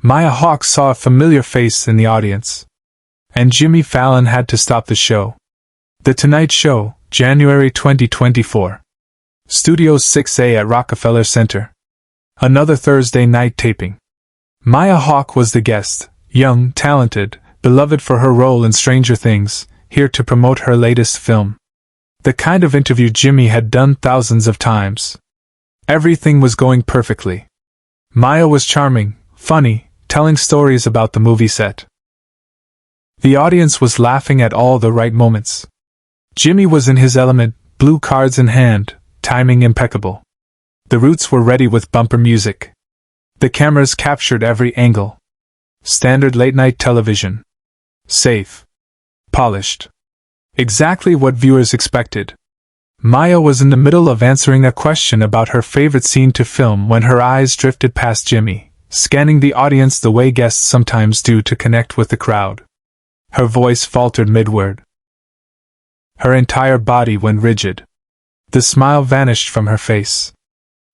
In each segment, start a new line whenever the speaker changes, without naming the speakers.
Maya Hawke saw a familiar face in the audience. And Jimmy Fallon had to stop the show. The Tonight Show, January 2024. Studios 6A at Rockefeller Center. Another Thursday night taping. Maya Hawke was the guest, young, talented, beloved for her role in Stranger Things, here to promote her latest film. The kind of interview Jimmy had done thousands of times. Everything was going perfectly. Maya was charming, funny, telling stories about the movie set. The audience was laughing at all the right moments. Jimmy was in his element, blue cards in hand, timing impeccable. The Roots were ready with bumper music. The cameras captured every angle. Standard late-night television. Safe. Polished. Exactly what viewers expected. Maya was in the middle of answering a question about her favorite scene to film when her eyes drifted past Jimmy, scanning the audience the way guests sometimes do to connect with the crowd. Her voice faltered mid-word. Her entire body went rigid. The smile vanished from her face.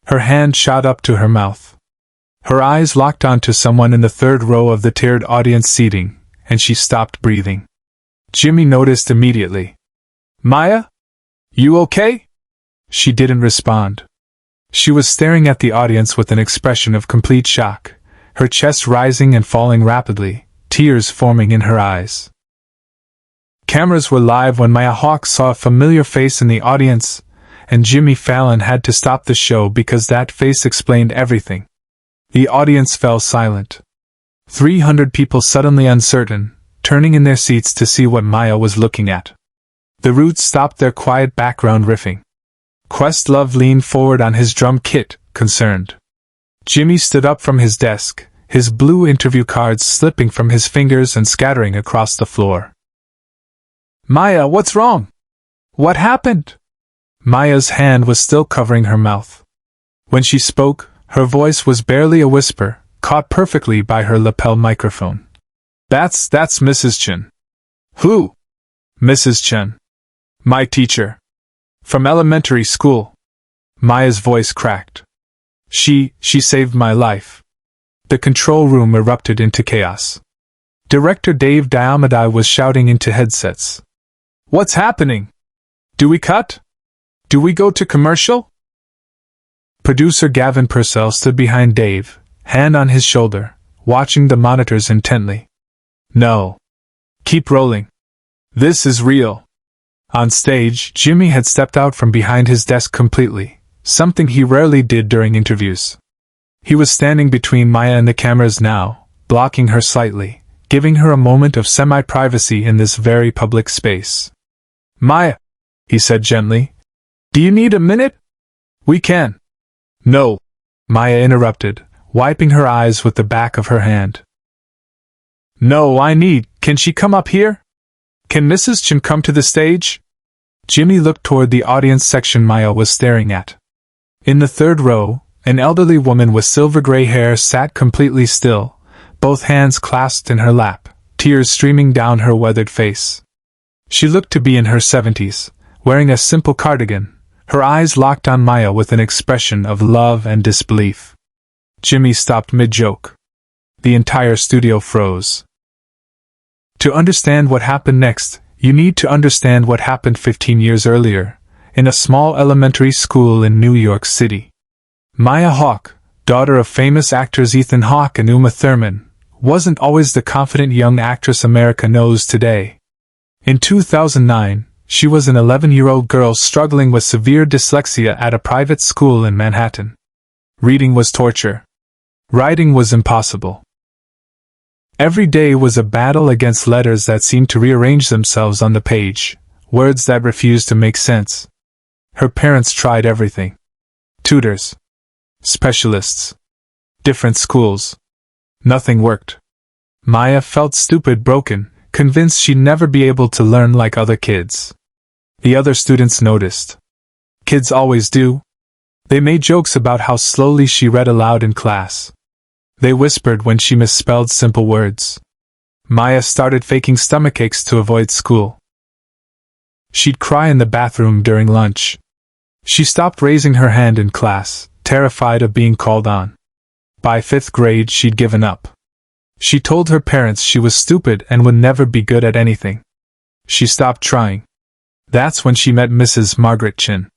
Her hand shot up to her mouth. Her eyes locked onto someone in the third row of the tiered audience seating, and she stopped breathing. Jimmy noticed immediately. "Maya? You okay?" She didn't respond. She was staring at the audience with an expression of complete shock, her chest rising and falling rapidly, tears forming in her eyes. Cameras were live when Maya Hawke saw a familiar face in the audience, and Jimmy Fallon had to stop the show because that face explained everything. The audience fell silent. 300 people suddenly uncertain, turning in their seats to see what Maya was looking at. The Roots stopped their quiet background riffing. Questlove leaned forward on his drum kit, concerned. Jimmy stood up from his desk, his blue interview cards slipping from his fingers and scattering across the floor. "Maya, what's wrong? What happened?" Maya's hand was still covering her mouth. When she spoke, her voice was barely a whisper, caught perfectly by her lapel microphone. That's Mrs. Chen." "Who?" "Mrs. Chen. My teacher. From elementary school." Maya's voice cracked. She saved my life." The control room erupted into chaos. Director Dave Diamadi was shouting into headsets. "What's happening? Do we cut? Do we go to commercial?" Producer Gavin Purcell stood behind Dave, hand on his shoulder, watching the monitors intently. "No. Keep rolling. This is real." On stage, Jimmy had stepped out from behind his desk completely, something he rarely did during interviews. He was standing between Maya and the cameras now, blocking her slightly, giving her a moment of semi-privacy in this very public space. "Maya," he said gently, "do you need a minute? We can." "No," Maya interrupted, wiping her eyes with the back of her hand. "No, can she come up here? Can Mrs. Chen come to the stage?" Jimmy looked toward the audience section Maya was staring at. In the third row, an elderly woman with silver-gray hair sat completely still, both hands clasped in her lap, tears streaming down her weathered face. She looked to be in her 70s, wearing a simple cardigan, her eyes locked on Maya with an expression of love and disbelief. Jimmy stopped mid-joke. The entire studio froze. To understand what happened next, you need to understand what happened 15 years earlier, in a small elementary school in New York City. Maya Hawke, daughter of famous actors Ethan Hawke and Uma Thurman, wasn't always the confident young actress America knows today. In 2009, she was an 11-year-old girl struggling with severe dyslexia at a private school in Manhattan. Reading was torture. Writing was impossible. Every day was a battle against letters that seemed to rearrange themselves on the page, words that refused to make sense. Her parents tried everything. Tutors. Specialists. Different schools. Nothing worked. Maya felt stupid, broken, convinced she'd never be able to learn like other kids. The other students noticed. Kids always do. They made jokes about how slowly she read aloud in class. They whispered when she misspelled simple words. Maya started faking stomachaches to avoid school. She'd cry in the bathroom during lunch. She stopped raising her hand in class, terrified of being called on. By 5th grade she'd given up. She told her parents she was stupid and would never be good at anything. She stopped trying. That's when she met Mrs. Margaret Chen.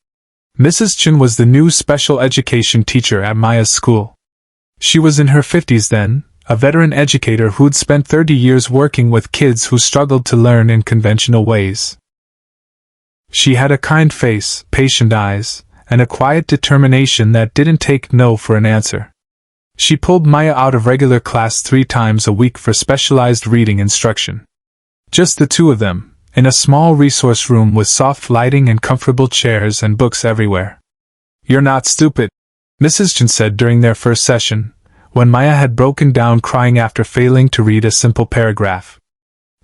Mrs. Chen was the new special education teacher at Maya's school. She was in her 50s then, a veteran educator who'd spent 30 years working with kids who struggled to learn in conventional ways. She had a kind face, patient eyes, and a quiet determination that didn't take no for an answer. She pulled Maya out of regular class 3 times a week for specialized reading instruction. Just the two of them, in a small resource room with soft lighting and comfortable chairs and books everywhere. "You're not stupid," Mrs. Chen said during their first session, when Maya had broken down crying after failing to read a simple paragraph.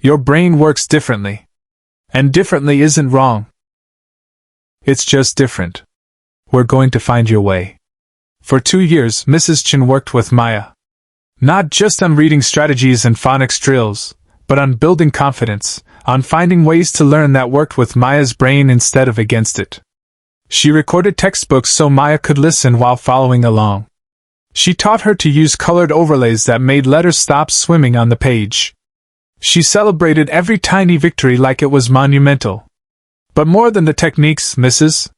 "Your brain works differently. And differently isn't wrong. It's just different. We're going to find your way." For 2 years, Mrs. Chen worked with Maya. Not just on reading strategies and phonics drills, but on building confidence, on finding ways to learn that worked with Maya's brain instead of against it. She recorded textbooks so Maya could listen while following along. She taught her to use colored overlays that made letters stop swimming on the page. She celebrated every tiny victory like it was monumental. But more than the techniques, Mrs.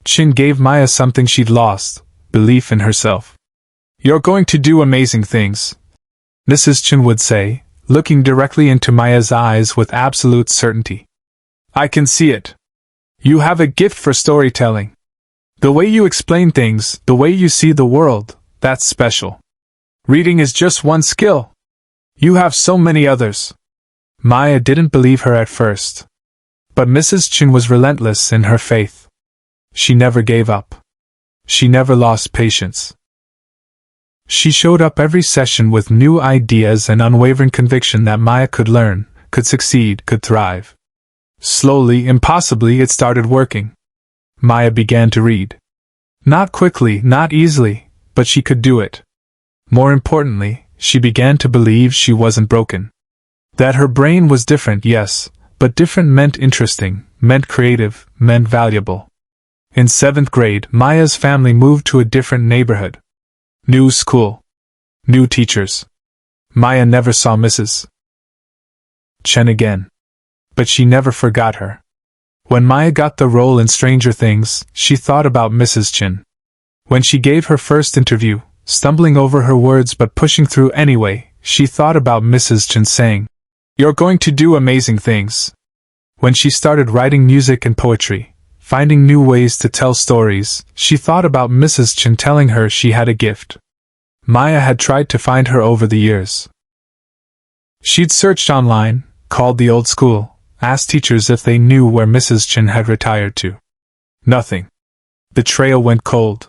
Chen gave Maya something she'd lost: belief in herself. "You're going to do amazing things," Mrs. Chen would say, looking directly into Maya's eyes with absolute certainty. "I can see it. You have a gift for storytelling. The way you explain things, the way you see the world, that's special. Reading is just one skill. You have so many others." Maya didn't believe her at first. But Mrs. Chen was relentless in her faith. She never gave up. She never lost patience. She showed up every session with new ideas and unwavering conviction that Maya could learn, could succeed, could thrive. Slowly, impossibly, it started working. Maya began to read. Not quickly, not easily, but she could do it. More importantly, she began to believe she wasn't broken. That her brain was different, yes, but different meant interesting, meant creative, meant valuable. In 7th grade, Maya's family moved to a different neighborhood. New school. New teachers. Maya never saw Mrs. Chen again. But she never forgot her. When Maya got the role in Stranger Things, she thought about Mrs. Chen. When she gave her first interview, stumbling over her words but pushing through anyway, she thought about Mrs. Chen saying, "You're going to do amazing things." When she started writing music and poetry, finding new ways to tell stories, she thought about Mrs. Chen telling her she had a gift. Maya had tried to find her over the years. She'd searched online, called the old school, asked teachers if they knew where Mrs. Chen had retired to. Nothing. The trail went cold.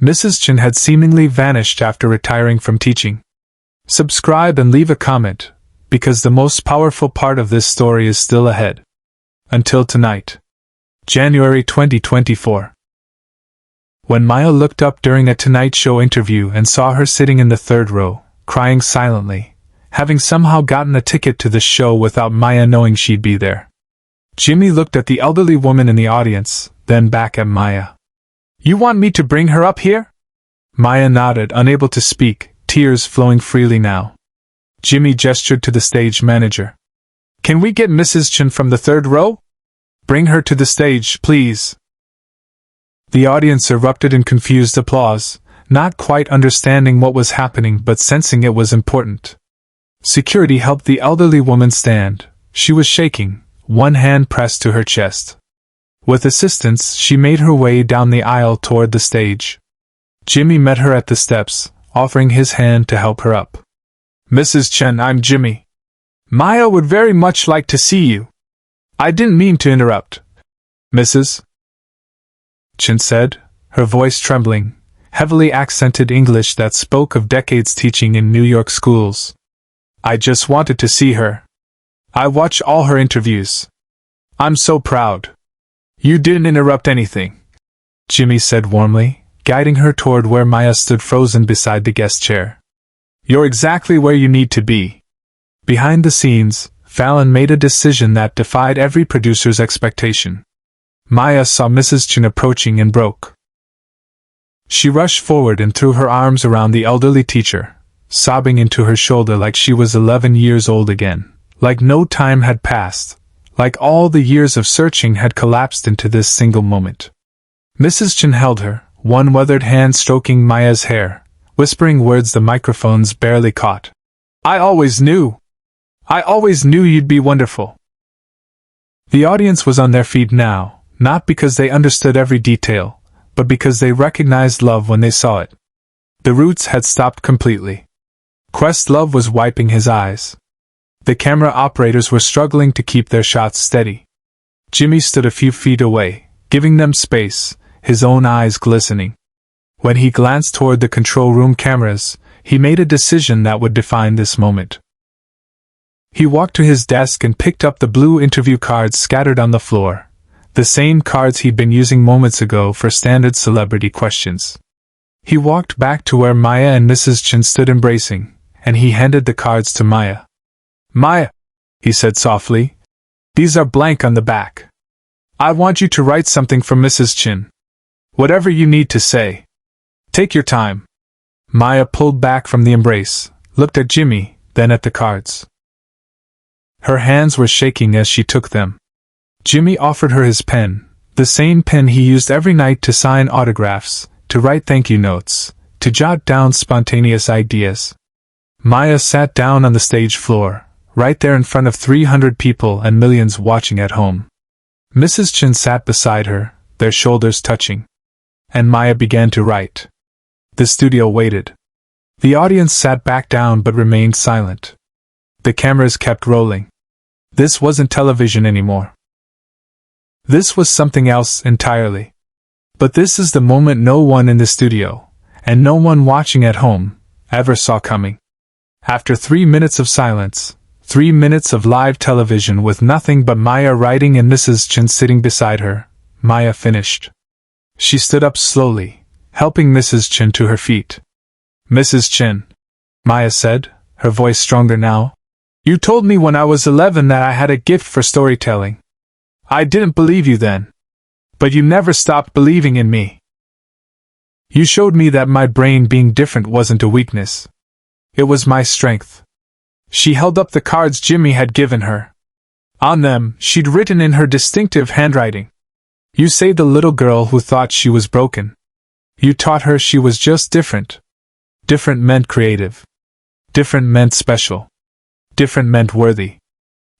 Mrs. Chen had seemingly vanished after retiring from teaching. Subscribe and leave a comment, because the most powerful part of this story is still ahead. Until tonight. January 2024. When Maya looked up during a Tonight Show interview and saw her sitting in the 3rd row, crying silently, having somehow gotten a ticket to the show without Maya knowing she'd be there. Jimmy looked at the elderly woman in the audience, then back at Maya. "You want me to bring her up here?" Maya nodded, unable to speak, tears flowing freely now. Jimmy gestured to the stage manager. "Can we get Mrs. Chen from the 3rd row? Bring her to the stage, please." The audience erupted in confused applause, not quite understanding what was happening but sensing it was important. Security helped the elderly woman stand. She was shaking, one hand pressed to her chest. With assistance, she made her way down the aisle toward the stage. Jimmy met her at the steps, offering his hand to help her up. "Mrs. Chen, I'm Jimmy. Maya would very much like to see you." "I didn't mean to interrupt, Mrs. Chen said, her voice trembling, heavily accented English that spoke of decades teaching in New York schools. "I just wanted to see her. I watch all her interviews. I'm so proud." "You didn't interrupt anything," Jimmy said warmly, guiding her toward where Maya stood frozen beside the guest chair. "You're exactly where you need to be." Behind the scenes, Fallon made a decision that defied every producer's expectation. Maya saw Mrs. Chen approaching and broke. She rushed forward and threw her arms around the elderly teacher, sobbing into her shoulder like she was 11 years old again, like no time had passed, like all the years of searching had collapsed into this single moment. Mrs. Chen held her, one weathered hand stroking Maya's hair, whispering words the microphones barely caught. I always knew you'd be wonderful." The audience was on their feet now, not because they understood every detail, but because they recognized love when they saw it. The Roots had stopped completely. Questlove was wiping his eyes. The camera operators were struggling to keep their shots steady. Jimmy stood a few feet away, giving them space, his own eyes glistening. When he glanced toward the control room cameras, he made a decision that would define this moment. He walked to his desk and picked up the blue interview cards scattered on the floor, the same cards he'd been using moments ago for standard celebrity questions. He walked back to where Maya and Mrs. Chen stood embracing, and he handed the cards to Maya. "Maya," he said softly, "these are blank on the back. I want you to write something for Mrs. Chen. Whatever you need to say. Take your time." Maya pulled back from the embrace, looked at Jimmy, then at the cards. Her hands were shaking as she took them. Jimmy offered her his pen, the same pen he used every night to sign autographs, to write thank you notes, to jot down spontaneous ideas. Maya sat down on the stage floor, right there in front of 300 people and millions watching at home. Mrs. Chen sat beside her, their shoulders touching. And Maya began to write. The studio waited. The audience sat back down but remained silent. The cameras kept rolling. This wasn't television anymore. This was something else entirely. But this is the moment no one in the studio, and no one watching at home, ever saw coming. After 3 minutes of silence, 3 minutes of live television with nothing but Maya writing and Mrs. Chen sitting beside her, Maya finished. She stood up slowly, helping Mrs. Chen to her feet. "Mrs. Chen," Maya said, her voice stronger now, "you told me when I was 11 that I had a gift for storytelling. I didn't believe you then. But you never stopped believing in me. You showed me that my brain being different wasn't a weakness. It was my strength." She held up the cards Jimmy had given her. On them, she'd written in her distinctive handwriting, "You saved a little girl who thought she was broken. You taught her she was just different. Different meant creative. Different meant special. Different meant worthy.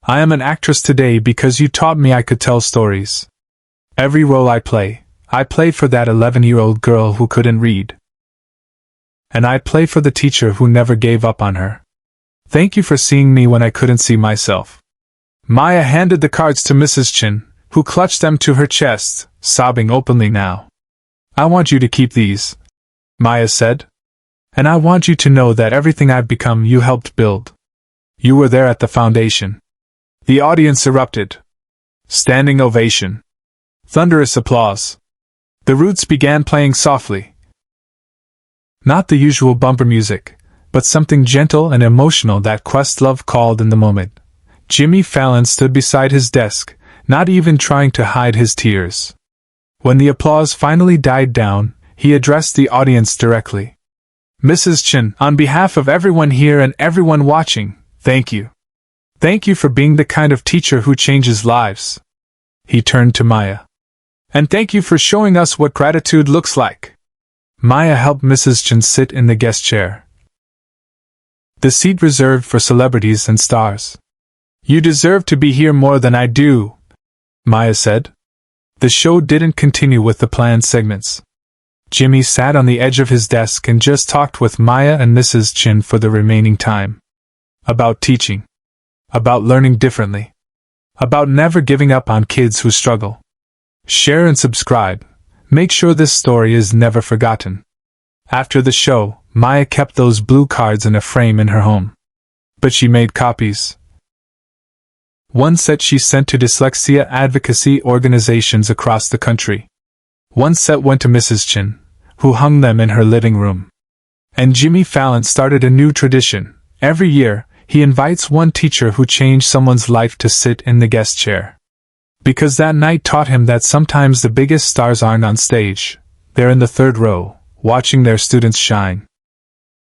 I am an actress today because you taught me I could tell stories. Every role I play for that 11-year-old girl who couldn't read. And I play for the teacher who never gave up on her. Thank you for seeing me when I couldn't see myself." Maya handed the cards to Mrs. Chen, who clutched them to her chest, sobbing openly now. "I want you to keep these," Maya said. "And I want you to know that everything I've become you helped build. You were there at the foundation." The audience erupted. Standing ovation. Thunderous applause. The Roots began playing softly. Not the usual bumper music, but something gentle and emotional that Questlove called in the moment. Jimmy Fallon stood beside his desk, not even trying to hide his tears. When the applause finally died down, he addressed the audience directly. "Mrs. Chen, on behalf of everyone here and everyone watching, thank you. Thank you for being the kind of teacher who changes lives." He turned to Maya. "And thank you for showing us what gratitude looks like." Maya helped Mrs. Chen sit in the guest chair. The seat reserved for celebrities and stars. "You deserve to be here more than I do," Maya said. The show didn't continue with the planned segments. Jimmy sat on the edge of his desk and just talked with Maya and Mrs. Chen for the remaining time. About teaching. About learning differently. About never giving up on kids who struggle. Share and subscribe. Make sure this story is never forgotten. After the show, Maya kept those blue cards in a frame in her home. But she made copies. One set she sent to dyslexia advocacy organizations across the country. One set went to Mrs. Chen, who hung them in her living room. And Jimmy Fallon started a new tradition. Every year, he invites one teacher who changed someone's life to sit in the guest chair. Because that night taught him that sometimes the biggest stars aren't on stage, they're in the third row, watching their students shine.